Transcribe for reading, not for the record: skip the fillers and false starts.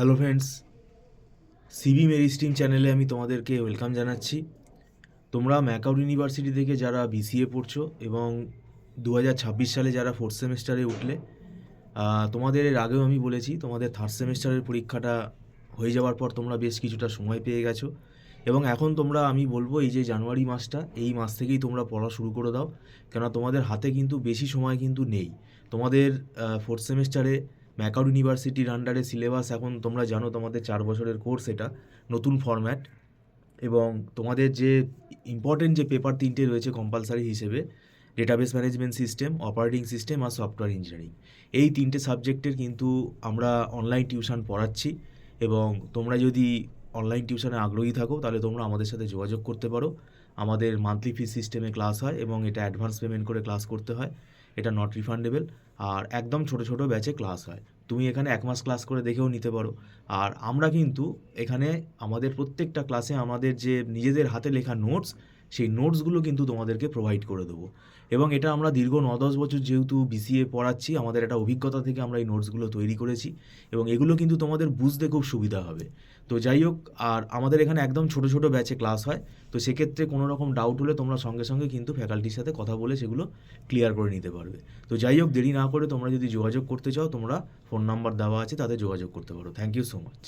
Hello friends, CB মেরি stream চ্যানেলে আমি তোমাদেরকে ওয়েলকাম জানাচ্ছি। তোমরা ম্যাকআউট ইউনিভার্সিটি থেকে যারা বিসিএ পড়ছো এবং 2026 সালে যারা ফোর্থ সেমেস্টারে উঠলে, তোমাদের এর আগেও আমি বলেছি তোমাদের থার্ড সেমেস্টারের পরীক্ষাটা হয়ে যাওয়ার পর তোমরা বেশ কিছুটা সময় পেয়ে গেছো এবং এখন তোমরা আমি বলবো এই যে জানুয়ারি মাসটা, এই মাস থেকেই তোমরা পড়া শুরু করে দাও। কেননা তোমাদের হাতে কিন্তু বেশি সময় কিন্তু নেই। তোমাদের ফোর্থ সেমেস্টারে ম্যাকআউট ইউনিভার্সিটির আন্ডারে সিলেবাস এখন তোমরা জানো, তোমাদের 4 বছরের কোর্স, এটা নতুন ফরম্যাট। এবং তোমাদের যে ইম্পর্টেন্ট যে পেপার তিনটে রয়েছে কম্পালসারি হিসেবে, database management system, operating system আর সফটওয়্যার ইঞ্জিনিয়ারিং, এই তিনটে সাবজেক্টের কিন্তু আমরা অনলাইন টিউশন পড়াচ্ছি। এবং তোমরা যদি অনলাইন টিউশনে আগ্রহী থাকো তাহলে তোমরা আমাদের সাথে যোগাযোগ করতে পারো। আমাদের মান্থলি ফিস সিস্টেমে ক্লাস হয় এবং এটা অ্যাডভান্স পেমেন্ট করে ক্লাস করতে হয়। এটা নট রিফান্ডেবল। আর একদম ছোট ছোট ব্যাচে ক্লাস হয়। তুমি এখানে 1 মাস ক্লাস করে দেখেও নিতে পারো। আর আমরা কিন্তু এখানে আমাদের প্রত্যেকটা ক্লাসে আমাদের যে নিজেদের হাতে লেখা নোটস, সেই নোটসগুলো কিন্তু তোমাদেরকে প্রোভাইড করে দেবো। এবং এটা আমরা দীর্ঘ 9-10 বছর যেহেতু বিসিএ পড়াচ্ছি, আমাদের একটা অভিজ্ঞতা থেকে আমরা এই নোটসগুলো তৈরি করেছি এবং এগুলো কিন্তু তোমাদের বুঝতে খুব সুবিধা হবে। তো যাই হোক, আর আমাদের এখানে একদম ছোট ছোট ব্যাচে ক্লাস হয়। তো সেক্ষেত্রে কোনো রকম ডাউট হলে তোমরা সঙ্গে সঙ্গে কিন্তু ফ্যাকাল্টির সাথে কথা বলে সেগুলো ক্লিয়ার করে নিতে পারবে। তো যাই হোক, দেরি না করে তোমরা যদি যোগাযোগ করতে চাও, তোমরা ফোন নাম্বার দেওয়া আছে, তাতে যোগাযোগ করতে পারো। Thank you so much.